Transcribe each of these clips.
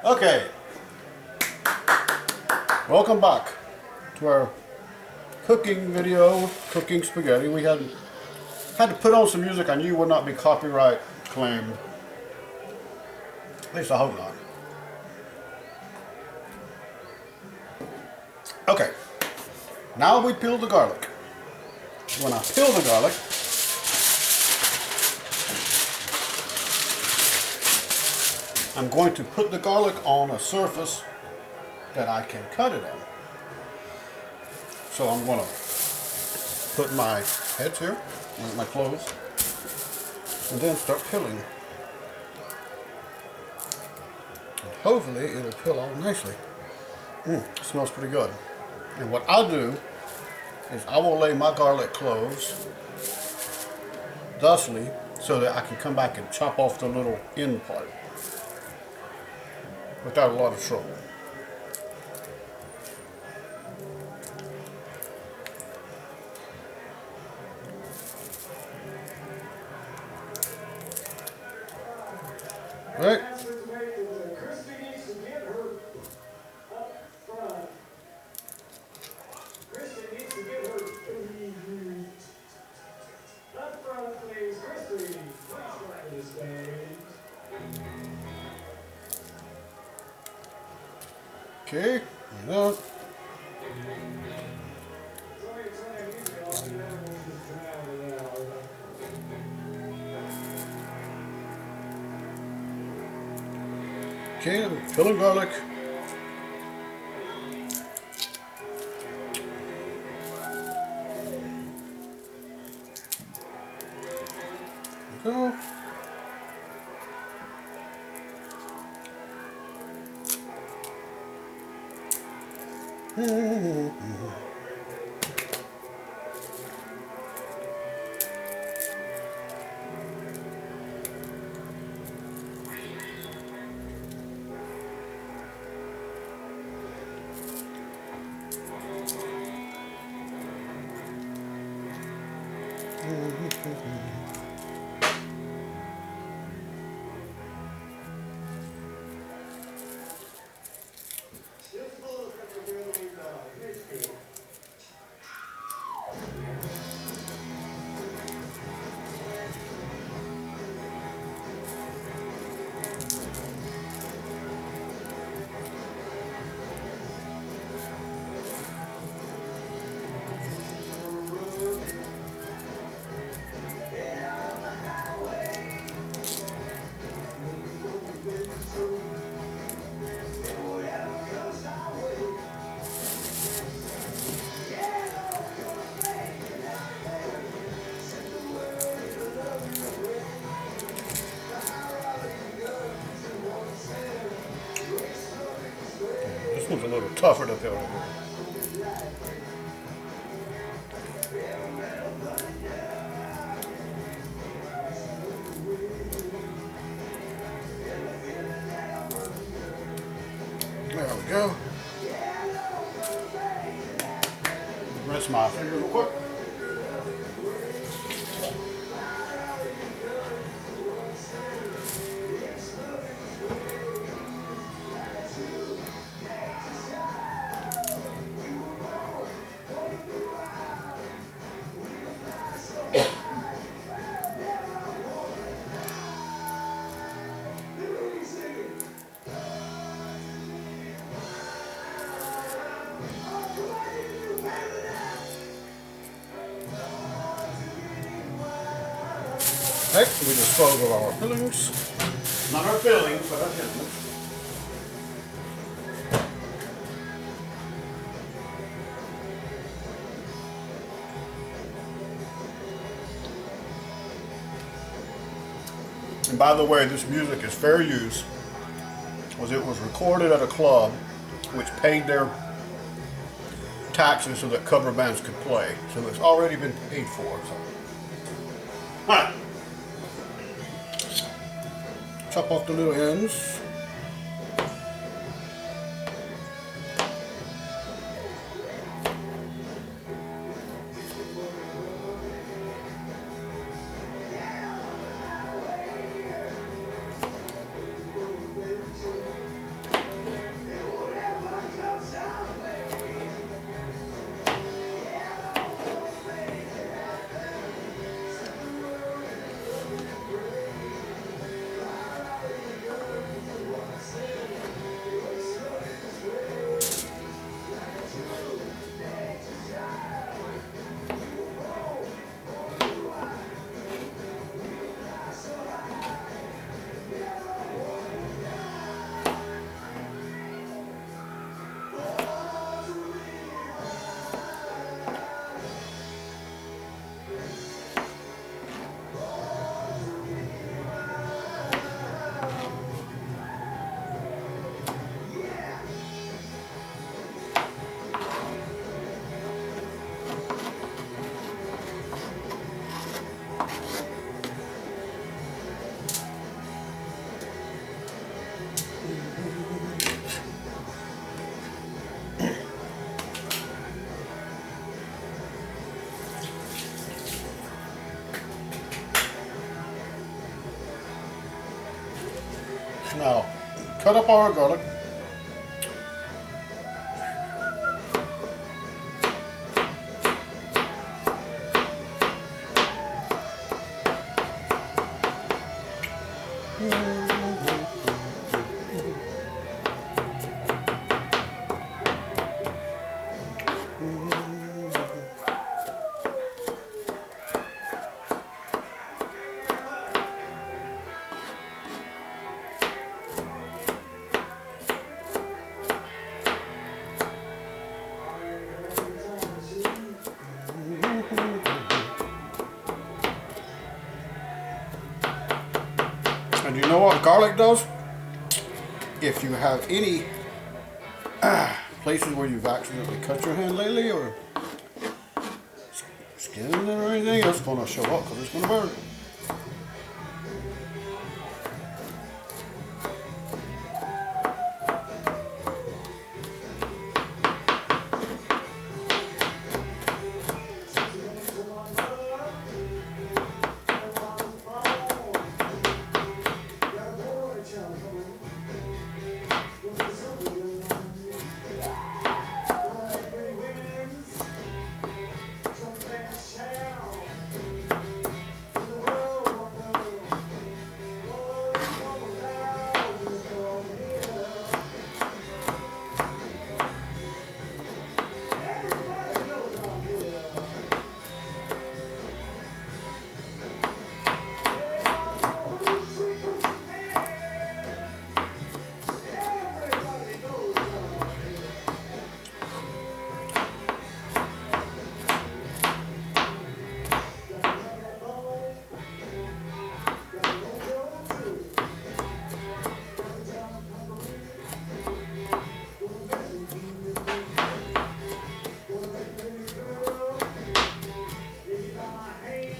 Okay, welcome back to our cooking video, cooking spaghetti. We had to put on some music I knew would not be copyright claimed. At least I hope not. Okay, now we peel the garlic. When I peel the garlic, I'm going to put the garlic on a surface that I can cut it on. So I'm going to put my heads here, my clothes, and then start peeling. And hopefully it'll peel out nicely. It smells pretty good. And what I'll do is I will lay my garlic cloves thusly so that I can come back and chop off the little end part without a lot of trouble. Right? Okay, now okay, I'm peeling garlic. Go. This one's a little tougher to peel. There we go. Rinse my finger real quick. Okay, we dispose of our fillings. Not our fillings, but our fillings. And by the way, this music is fair use, as it was recorded at a club which paid their taxes so that cover bands could play. So it's already been paid for. So. All right. Chop off the little ends. Now, cut up our garlic. And you know what garlic does? If you have any places where you've accidentally cut your hand lately or skinned it or anything, it's going to show up because it's going to burn.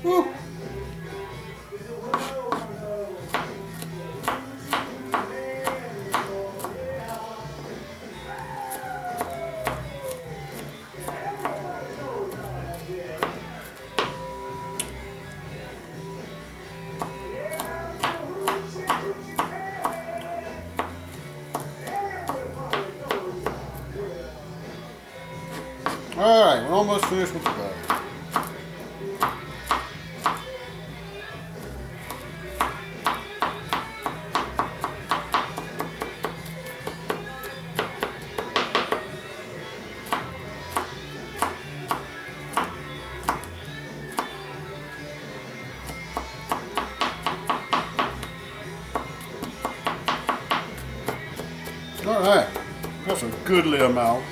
Woo. Alright, we're almost finished with the garlic. Alright, that's a goodly amount.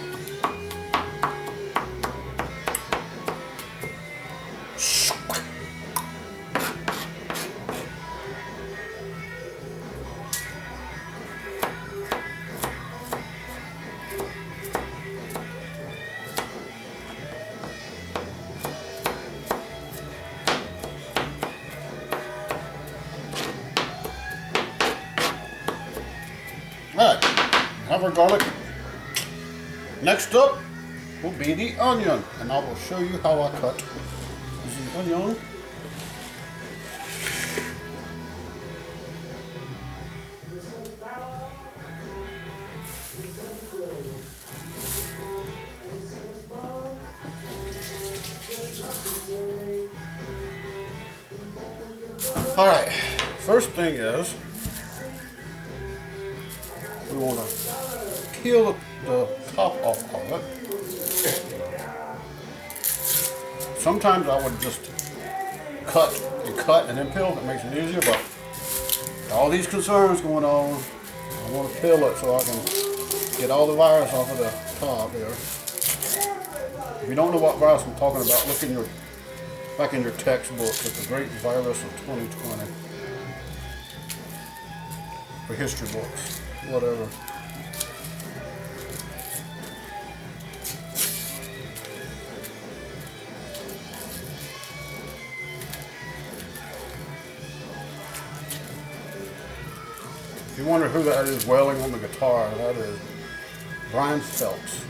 Alright, have our garlic. Next up will be the onion, and I will show you how I cut the onion. Alright, first thing is we want to peel the top off of it. Sometimes I would just cut and then peel. That makes it easier, but all these concerns going on, I want to peel it so I can get all the virus off of the top here. If you don't know what virus I'm talking about, look in back in your textbooks at the Great Virus of 2020. Or history books, whatever. If you wonder who that is wailing on the guitar, that is Brian Phelps.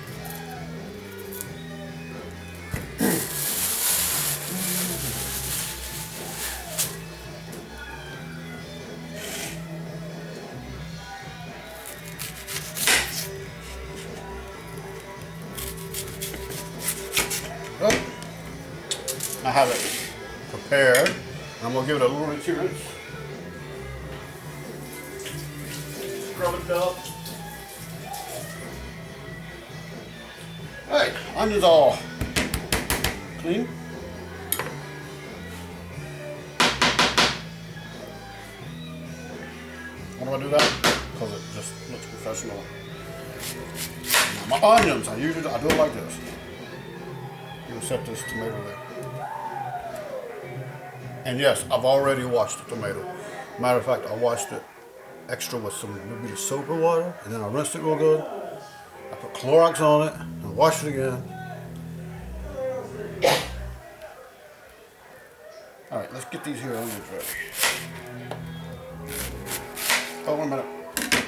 I have it prepared. I'm gonna give it a little rinse. Scrub it up. Alright, onions all clean. Why do I do that? Because it just looks professional. My onions, I do it like this. I'm gonna set this tomato there. And yes, I've already washed the tomato. Matter of fact, I washed it extra with some little bit of soap or water, and then I rinsed it real good. I put Clorox on it, and washed it again. All right, let's get these here onions ready. Oh, 1 minute.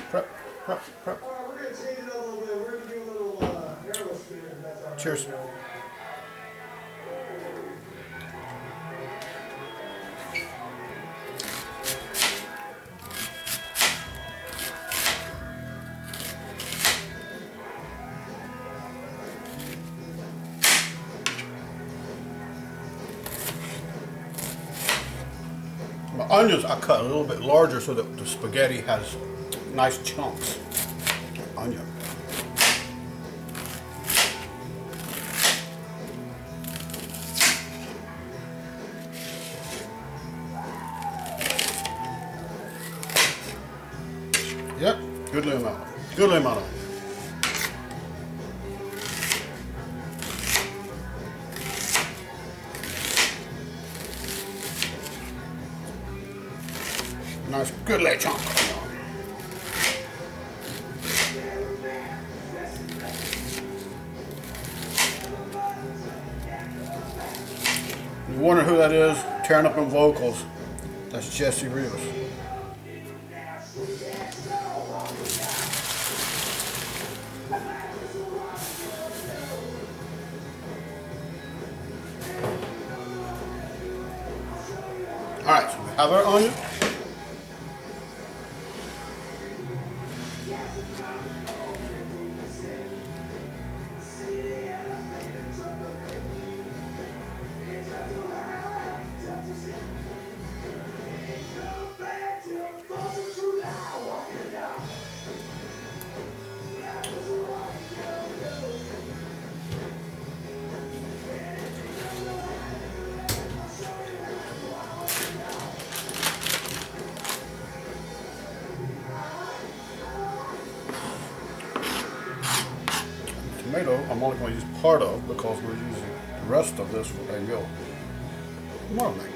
Prep. We're going to change it a little bit. We're going to do a little hairless spinner, if that's all right. Cheers. My onions I cut a little bit larger so that the spaghetti has nice chunks of onion. Yep, goodly amount. Goodly amount of onion. Nice, good lay chunk. You wonder who that is tearing up in vocals? That's Jesse Rivas. All right, so we have our onion. Tomato, I'm only going to use part of because we're using the rest of this for egg more of it.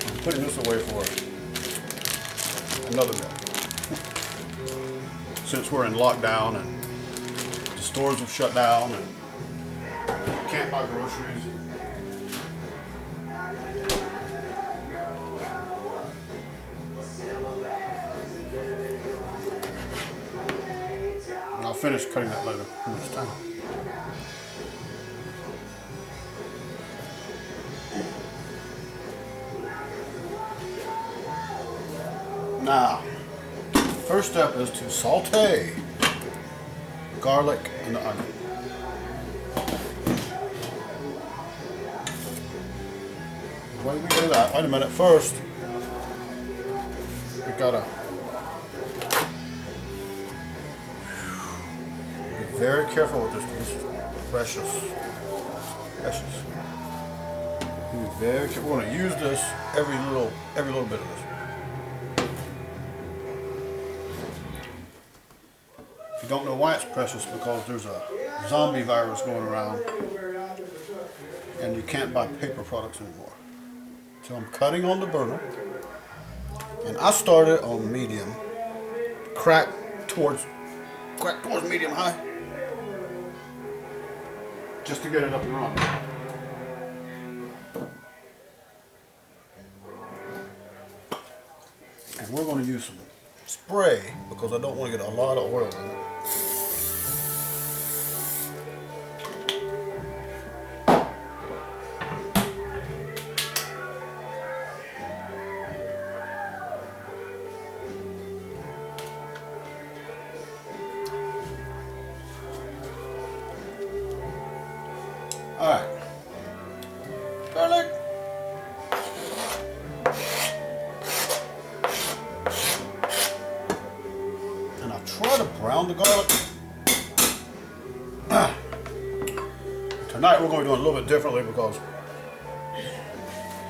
I'm putting this away for another day. Since we're in lockdown and the stores have shut down and you can't buy groceries. I'll finish cutting that later when it's time. Now, first step is to saute garlic and the onion. When we do that, wait a minute, first we gotta be very careful with this. This is precious. Be very careful. We're gonna use this every little bit of this. If you don't know why it's precious, because there's a zombie virus going around and you can't buy paper products anymore. So I'm cutting on the burner, and I started on medium, crack towards medium high, just to get it up and running. And we're going to use some spray because I don't want to get a lot of oil in it. try to brown the garlic. Tonight we're going to do it a little bit differently because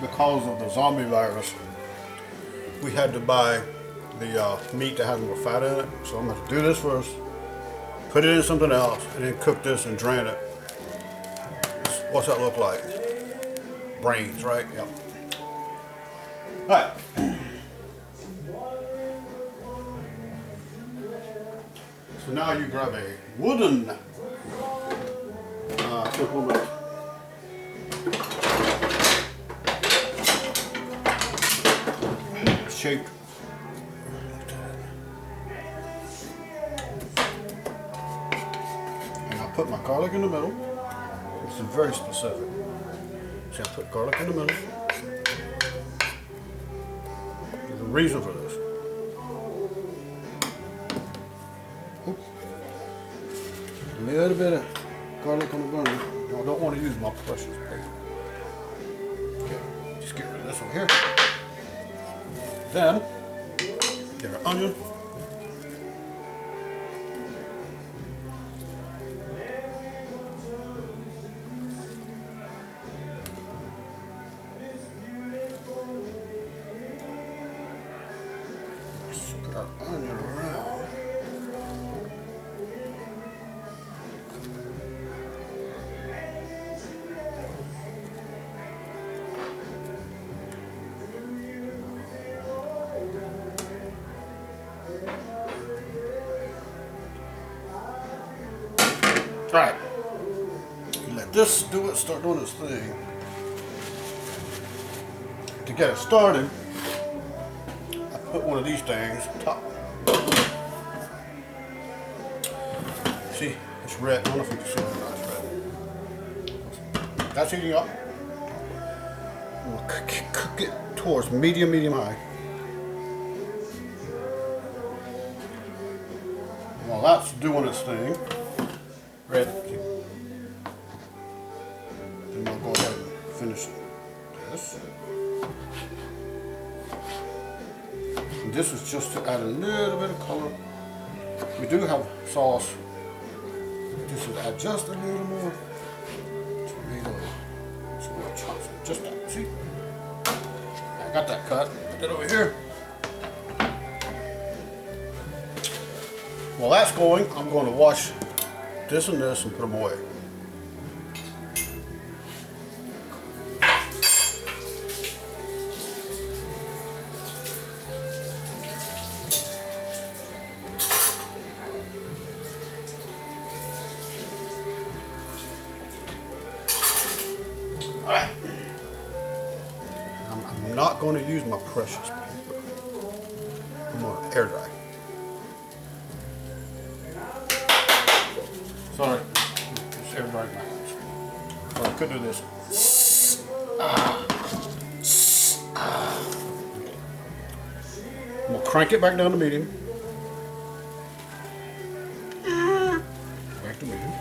of the zombie virus. We had to buy the meat that has more fat in it. So I'm going to do this first, put it in something else, and then cook this and drain it. What's that look like? Brains, right? Yep. All right. So now you grab a wooden implement. Shaped. And I'll put my garlic in the middle. This is very specific. So I put garlic in the middle. There's a reason for this. Oops. A little bit of garlic on the burner. I don't want to use my precious paper. Okay, just get rid of this one here. Then, get our onion. Put our onion around. Alright, let this do it, start doing its thing. To get it started, I put one of these things on top. See, it's red. I don't know if you can see it or not, it's red. That's heating up. I'm going to cook it towards medium high. While that's doing its thing, red. Then I'll go ahead and finish this. And this is just to add a little bit of color. We do have sauce. This will add just a little more tomato. Some more chunks. Just that. See? I got that cut. Put that over here. While that's going, I'm going to wash this and this and put them away. All right. I'm not going to use my precious paper. I'm going to air dry. Sorry, just air dry my hands. Or I could do this. I'm gonna crank it back down to medium. Back to medium.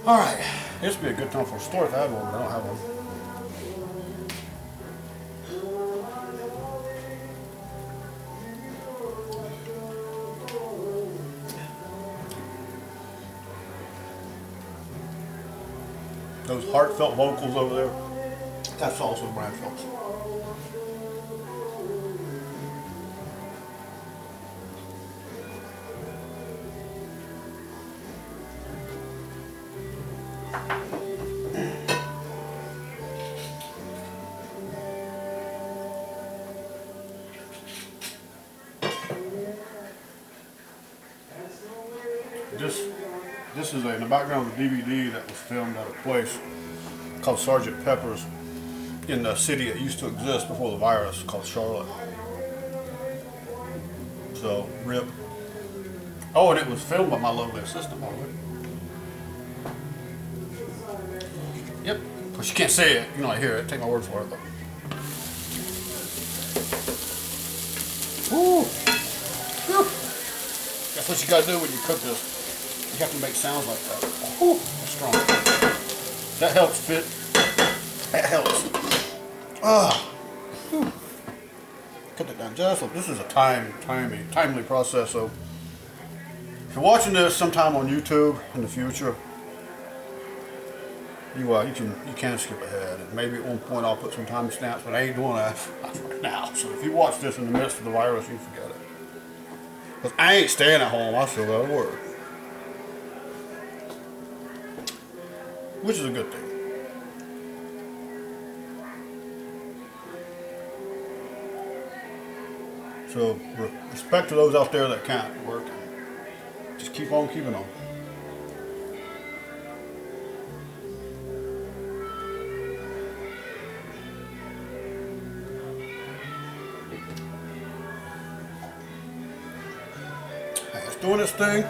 All right, this would be a good time for a store if I had one, but I don't have one. Those heartfelt vocals over there, that's also brand folks. This is in the background of the DVD that was filmed at a place called Sergeant Pepper's in the city that used to exist before the virus, called Charlotte. So, RIP. Oh, and it was filmed by my lovely assistant, by the way. Yep. Of course, you can't see it. You know, I hear it. Take my word for it, though. Woo! Whew. That's what you gotta do when you cook this. You have to make sounds like that. Whew, that's strong. That helps fit. That helps. Ah. cut it down just. This is a timely process. So if you're watching this sometime on YouTube in the future, you can skip ahead, and maybe at one point I'll put some timestamps, but I ain't doing that right now. So if you watch this in the midst of the virus, you forget it. Because I ain't staying at home, I still gotta work. Which is a good thing. So respect to those out there that can't work. Just keep on keeping on. It's doing its thing.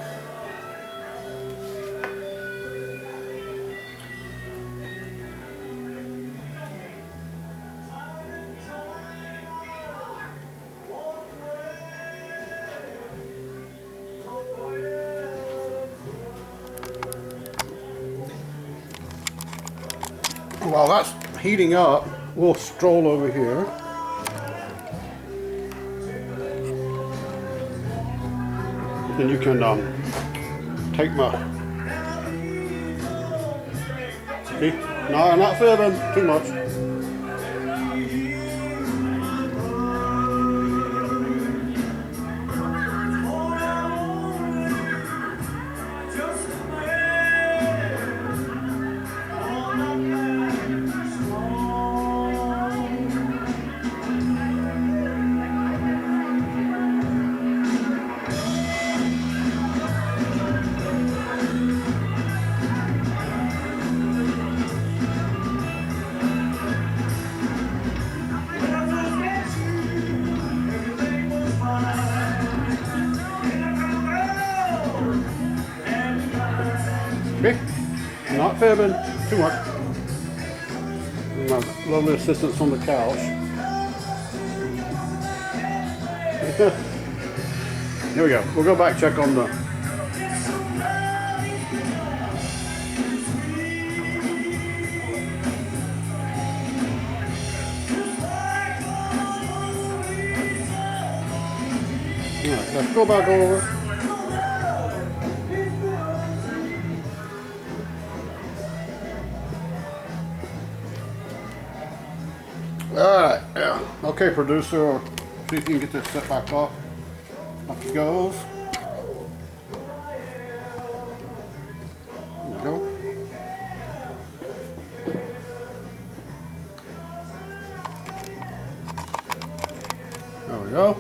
While that's heating up, we'll stroll over here. And you can take my... See? No, I'm not fibbing too much. Okay, not fibbing too much. My lovely assistant's on the couch. Here we go. We'll go back, check on the... Alright, let's go back over. Alright, yeah. Okay, producer, see if you can get this set back off. Off it goes. There we go. There we go.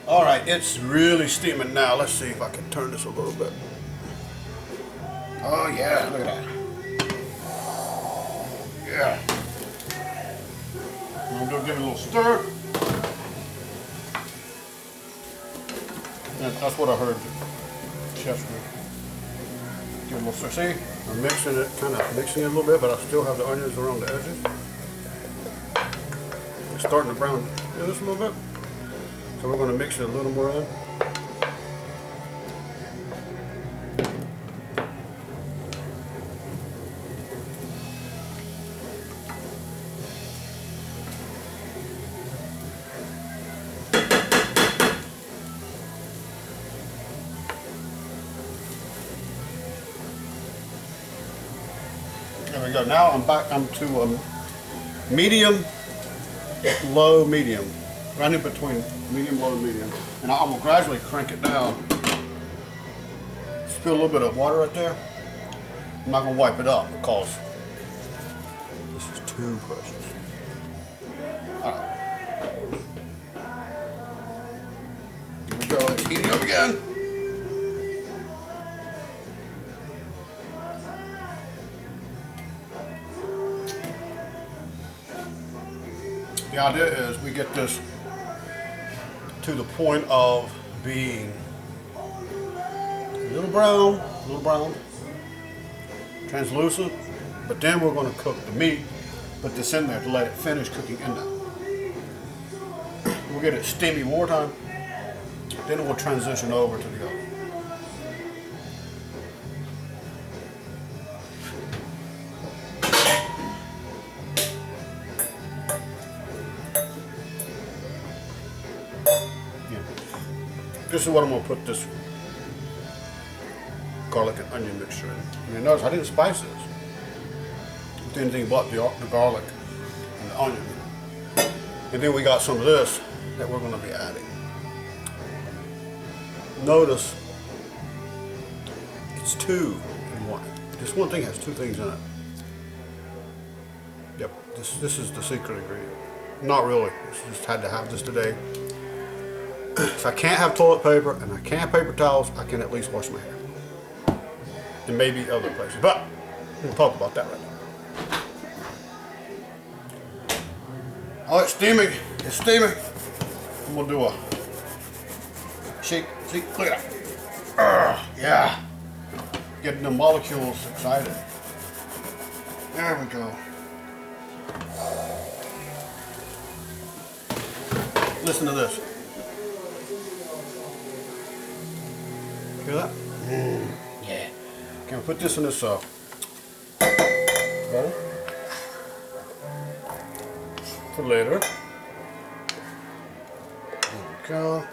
All right, it's really steaming now. Let's see if I can turn this a little bit. Oh yeah, look at that. Yeah. I'm gonna give it a little stir. And that's what I heard the chefs do. Give it a little stir. See, I'm mixing it, kind of mixing it a little bit, but I still have the onions around the edges. It's starting to brown this a little bit. So we're going to mix it a little more in. There we go. Now I'm to medium, low, medium. Right in between medium, low, and medium. And I will gradually crank it down. Spill a little bit of water right there. I'm not going to wipe it up because this is too precious. Alright. Here we go. It's heating up again. The idea is we get this to the point of being a little brown, translucent, but then we're going to cook the meat, put this in there to let it finish cooking in there. We'll get it steamy wartime, then it will transition over to the oven. this is what I'm gonna put this garlic and onion mixture in. And notice I didn't spice this with anything but the garlic and the onion. And then we got some of this that we're gonna be adding. Notice it's 2 in 1. This one thing has 2 things in it. Yep, this is the secret ingredient. Not really, just had to have this today. If I can't have toilet paper and I can't have paper towels, I can at least wash my hair. And maybe other places, but we'll talk about that right now. Oh, it's steaming, it's steaming. I'm gonna do a shake, see, look at that. Yeah, getting the molecules excited. There we go. Listen to this. Hear that? Yeah. Can we put this in this bowl? For later. There we go.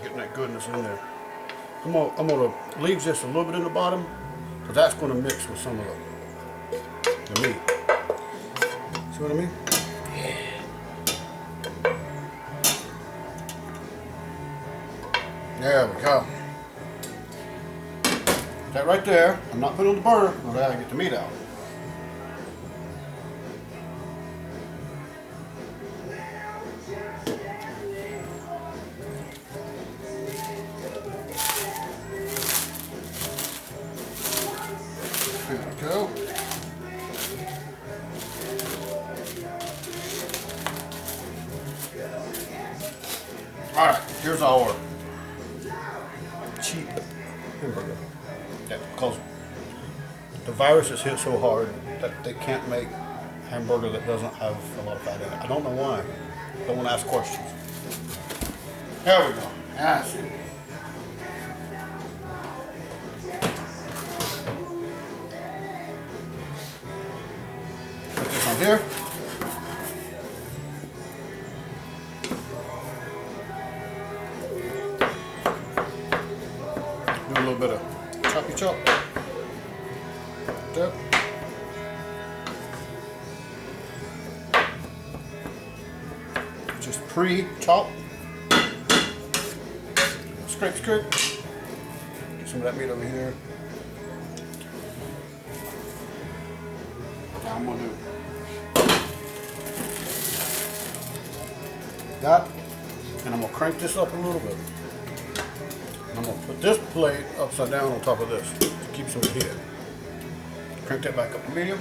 Getting that goodness in there. I'm gonna leave just a little bit in the bottom, because that's gonna mix with some of the meat. See what I mean? There we go. That right there, I'm not putting it on the burner because I gotta get the meat out. There we go. Alright, here's our cheap hamburger. Yeah, because the virus has hit so hard that they can't make hamburger that doesn't have a lot of fat in it. I don't know why. Don't want to ask questions. There we go. That's it. Put this on here. Do a little bit of choppy chop. There. Just pre-chop. Scrape, scrape. Get some of that meat over here. Now I'm gonna do that, and I'm gonna crank this up a little bit. And I'm gonna put this plate upside down on top of this to keep some heat. Crank that back up to medium.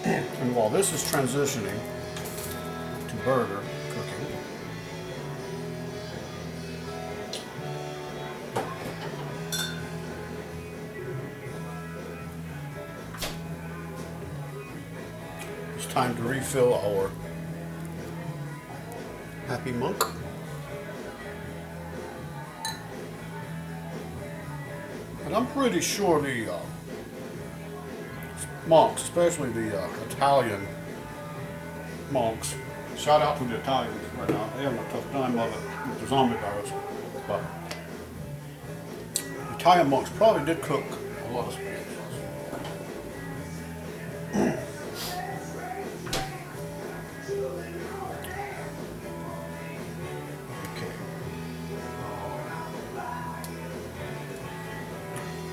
And while this is transitioning to burger cooking, it's time to refill our Happy Monk. And I'm pretty sure the monks, especially the Italian monks, shout out to the Italians right now. They're having a tough time of it with the zombie virus. But the Italian monks probably did cook a lot of spaghetti.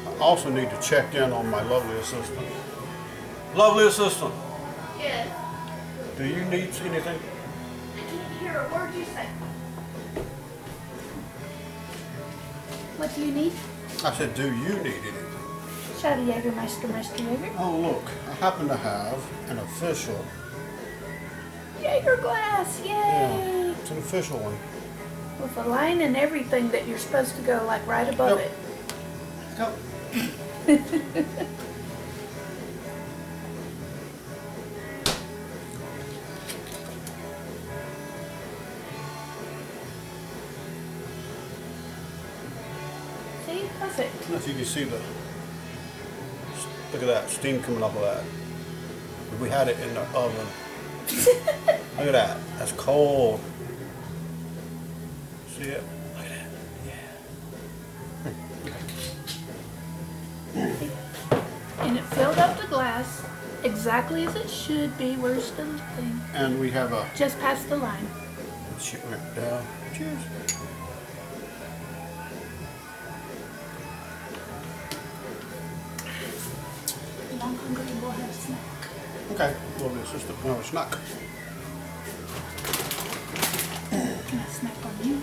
I also need to check in on my lovely assistant. Lovely assistant, Yes. do you need anything? I can't hear a word you say. What do you need? I said, do you need anything? Shall Jägermeister, Meister Jäger? Oh look, I happen to have an official, Jaeger glass, yay! it's an official one. With a line and everything that you're supposed to go like right above Yep. it. Yep. See, perfect. If you can see look at that, steam coming off of that. We had it in the oven. Look at that. That's cold. See it? Look at that. Yeah. And it filled up the glass exactly as it should be. Where's the thing? And we have a Just past the line. shit went down. Cheers. I'm hungry. We'll have a snack. Okay. Well, this is another snack. Can I snack on you?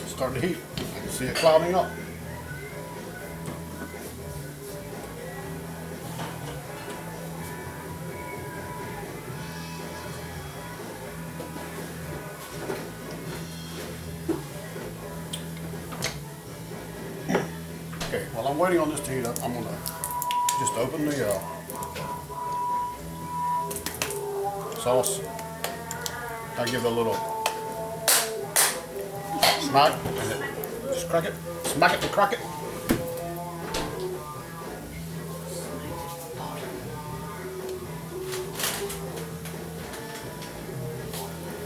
It's starting to heat. I can see it clouding up. Okay, while I'm waiting on this to heat up, I'm gonna just open the sauce. I give it a little smack and then just crack it, smack it and crack it.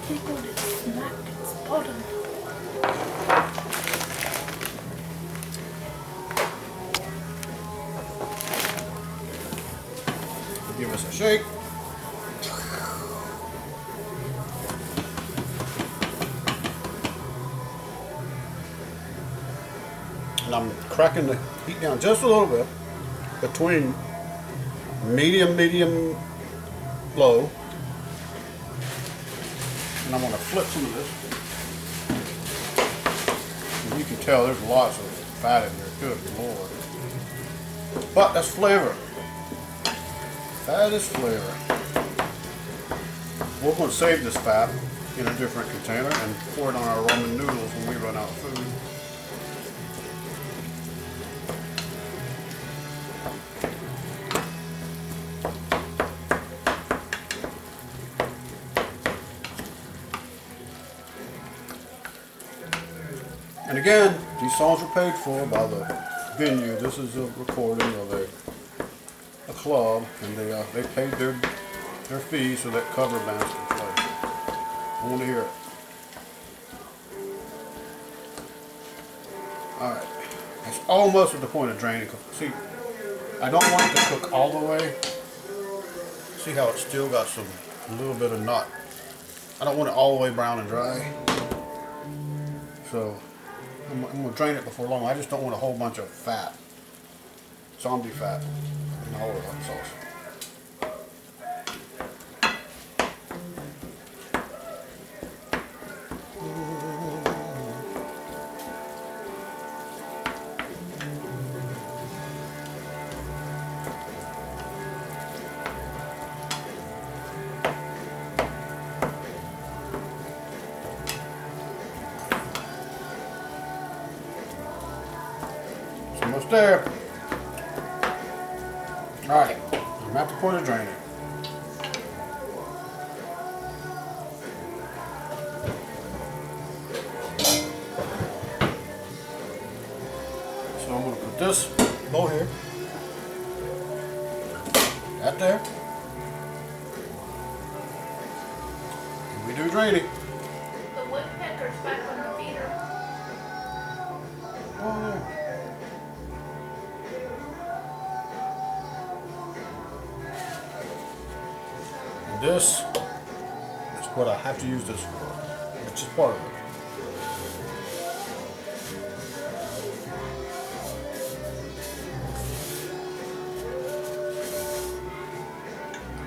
Tickled it, smacked its bottom. Give us a shake. And I'm cracking the heat down just a little bit between medium, low. And I'm going to flip some of this. And you can tell there's lots of fat in there. Good Lord. But that's flavor. Fat is flavor. We're going to save this fat in a different container and pour it on our ramen noodles when we run out of food. And again, these songs are paid for by the venue. This is a recording of a club, and they paid their fee so that cover bands can play. I want to hear it. All right, it's almost at the point of draining. See, I don't want it to cook all the way. See how it's still got a little bit of nut. I don't want it all the way brown and dry. So I'm going to drain it before long. I just don't want a whole bunch of fat, zombie fat, in all of that sauce. Almost there. Alright, I'm at the point of draining. So I'm going to put this bowl here, that there, and we do draining. The woodpecker's back on the feeder. Oh, yeah. This is what I have to use this for. It's just part of it.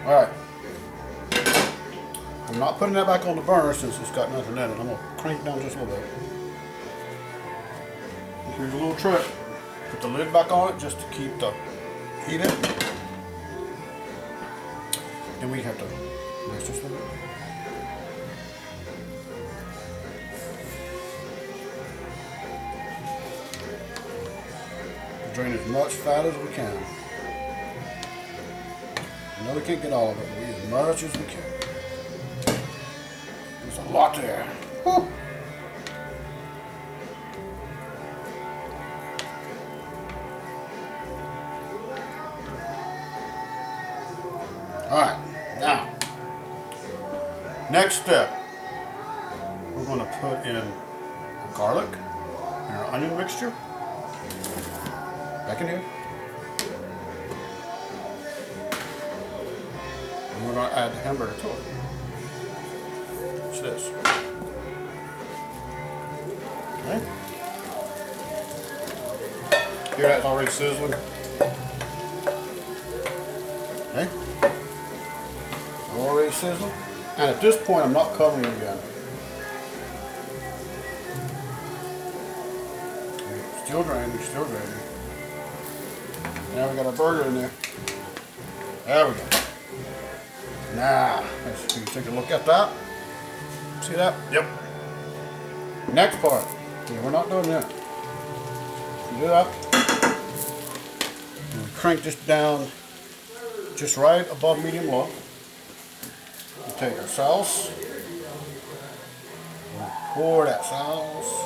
Alright. I'm not putting that back on the burner since it's got nothing in it. I'm going to crank it down just a little bit. And here's a little trick. Put the lid back on it just to keep the heat in. Then we have to mix this a little bit. Drain as much fat as we can. I know we can't get all of it, but we as much as we can. There's a lot there. Whew. Alright, now, next step, we're going to put in garlic and our onion mixture. Back in here. And we're going to add the hamburger to it. What's this? Okay. Here, that's already sizzling. Okay. Already sizzling. And at this point, I'm not covering it again. Still draining, still draining. Now we got our burger in there. There we go. Now, let's take a look at that. See that? Yep. Next part. Yeah, we're not doing that. You do that. We'll crank this down just right above medium low. We'll take our sauce. We'll pour that sauce.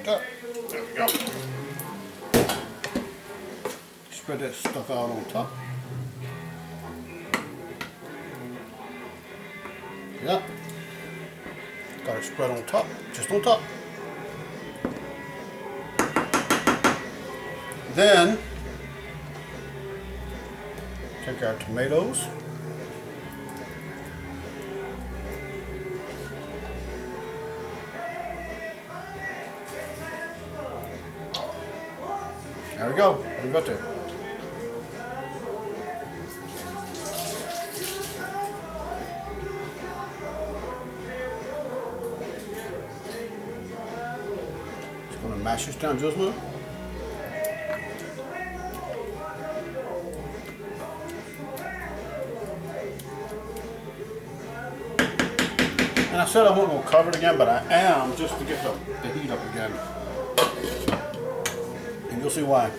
There we go. Spread that stuff out on top. Yeah. Got it spread on top, just on top. Then, take our tomatoes. There we go. We got there. Just gonna mash this down just a little. And I said I wasn't gonna cover it again, but I am just to get the heat up again. You'll see why.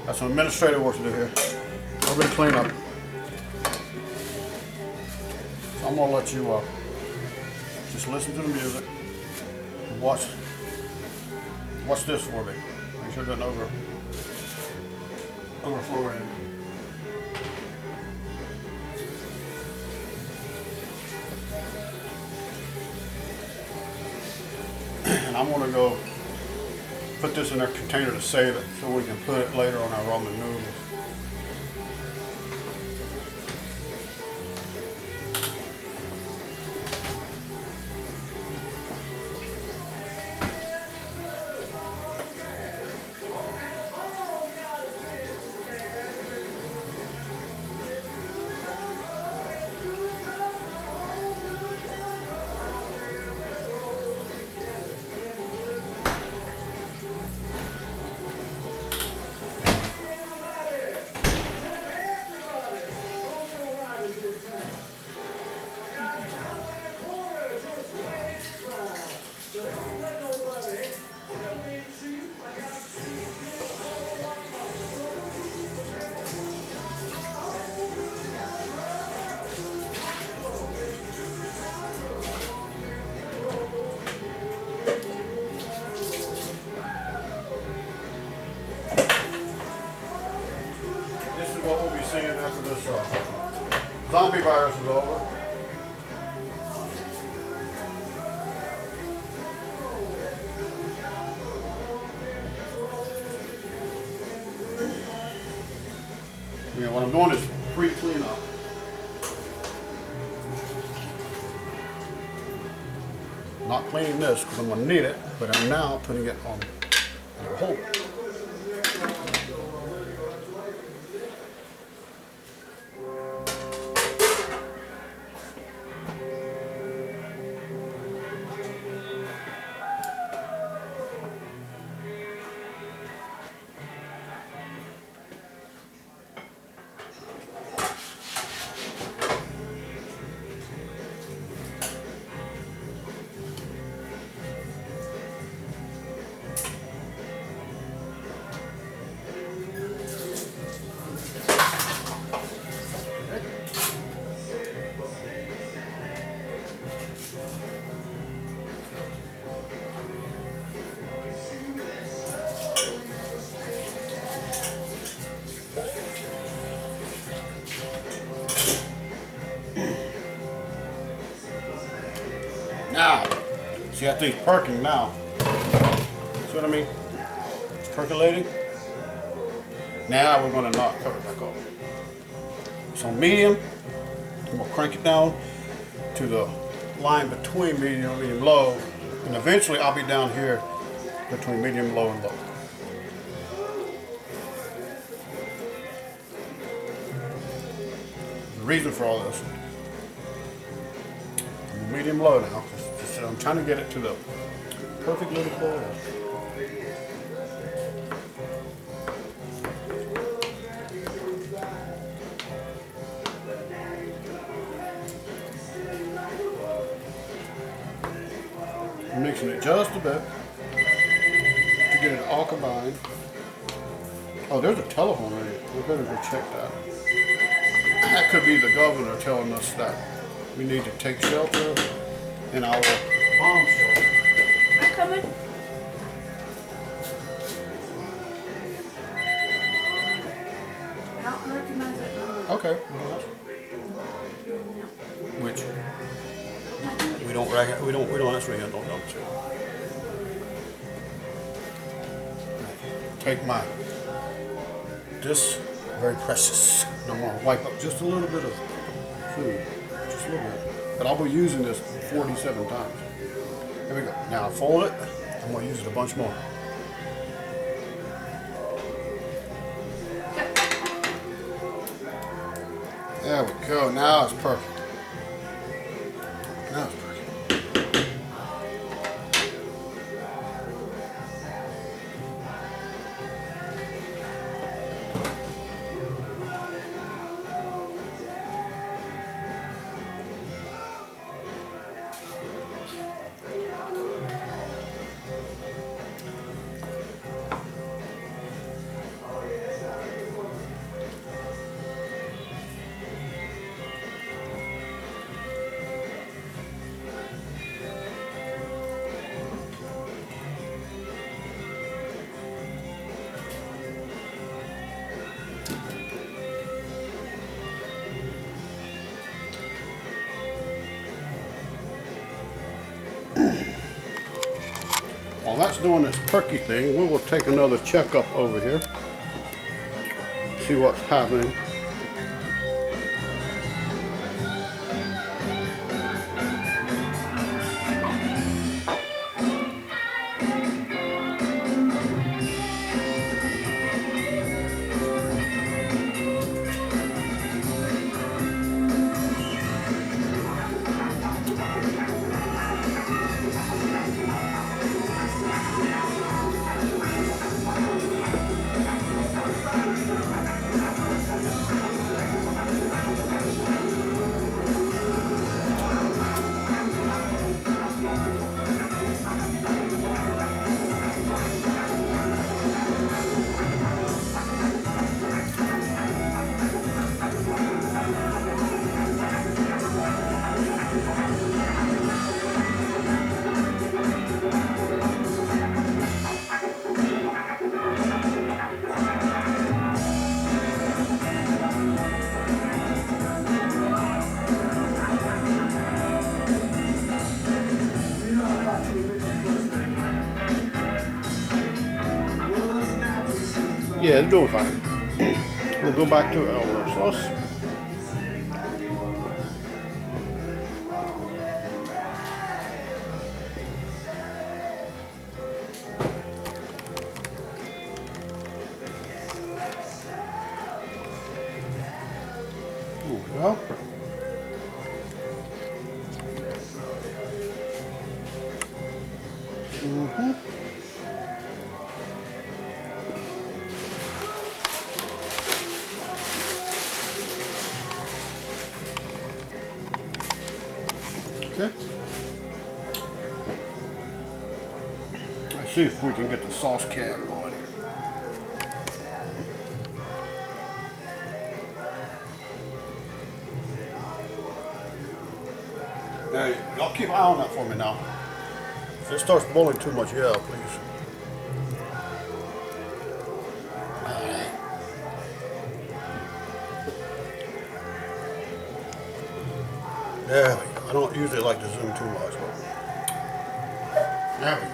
Got some administrative work to do here. A little bit of cleanup. So I'm gonna let you just listen to the music and watch this for me. Make sure it doesn't overflow in. And I'm going to go put this in our container to save it so we can put it later on our ramen noodles. What we'll be seeing after this zombie virus is over. Yeah, what I'm doing is pre-cleanup. Not cleaning this because I'm going to need it, but I'm now putting it on the holder. See, that thing's perking now. See what I mean? It's percolating. Now we're going to knock cover back off. It's on medium. I'm going to crank it down to the line between medium and medium low. And eventually I'll be down here between medium, low, and low. The reason for all this. I'm medium low now. I'm trying to get it to the perfect little boil. I'm mixing it just a bit to get it all combined. Oh, there's a telephone ring. We better go check that. That could be the governor telling us that we need to take shelter in our bomb shelter. I'm coming. I don't recognize that number. Okay. Which we don't actually have no number to. Take my this very precious. And I'm gonna wipe up just a little bit of food, just a little bit. But I'll be using this 47 times. Here we go. Now I fold it. I'm gonna use it a bunch more. There we go. Now it's perfect. Now it's perfect. While that's doing this perky thing, we will take another checkup over here. See what's happening. Yeah, it's doing fine. We'll go back to our sauce. There we go. Okay. Let's see if we can get the sauce can going here. Hey, y'all keep an eye on that for me now. If it starts boiling too much, yeah, please. There we go. I don't usually like to zoom too much, but There we go.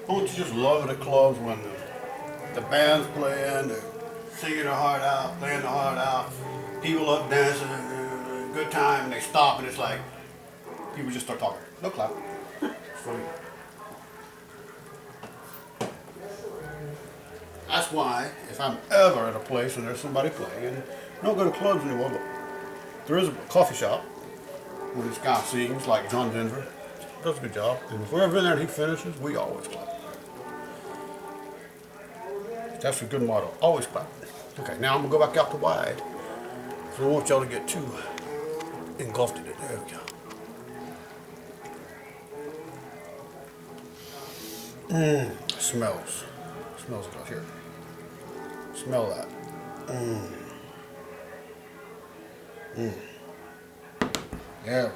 Don't you just love it at clubs when the band's playing, they're singing their heart out, playing their heart out, people up dancing, good time, and they stop and it's like, people just start talking. No clap. It's funny. That's why, if I'm ever at a place and there's somebody playing, and I don't go to clubs anymore, but there is a coffee shop where this guy sings, like John Denver, does a good job. And if we're ever in there and he finishes, we always clap. That's a good motto. Always clap. Okay, now I'm gonna go back out to wide. So I don't want y'all to get too engulfed in it. There we go. Smells. Smells good here. Smell that. There.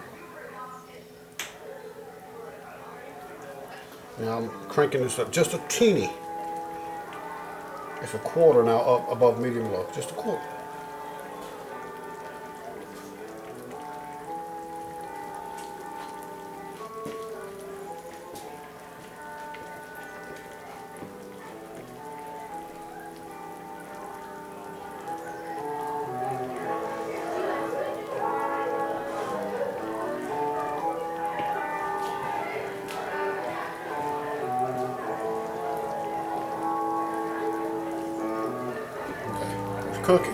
Now I'm cranking this up just a teeny. It's a quarter now up above medium low. Just a quarter. Cooking.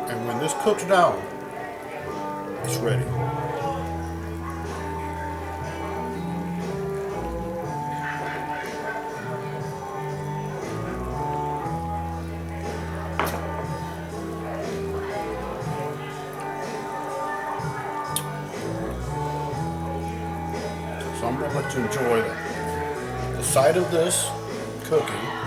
And when this cooks down, it's ready. So I'm going to let you enjoy the sight of this cooking.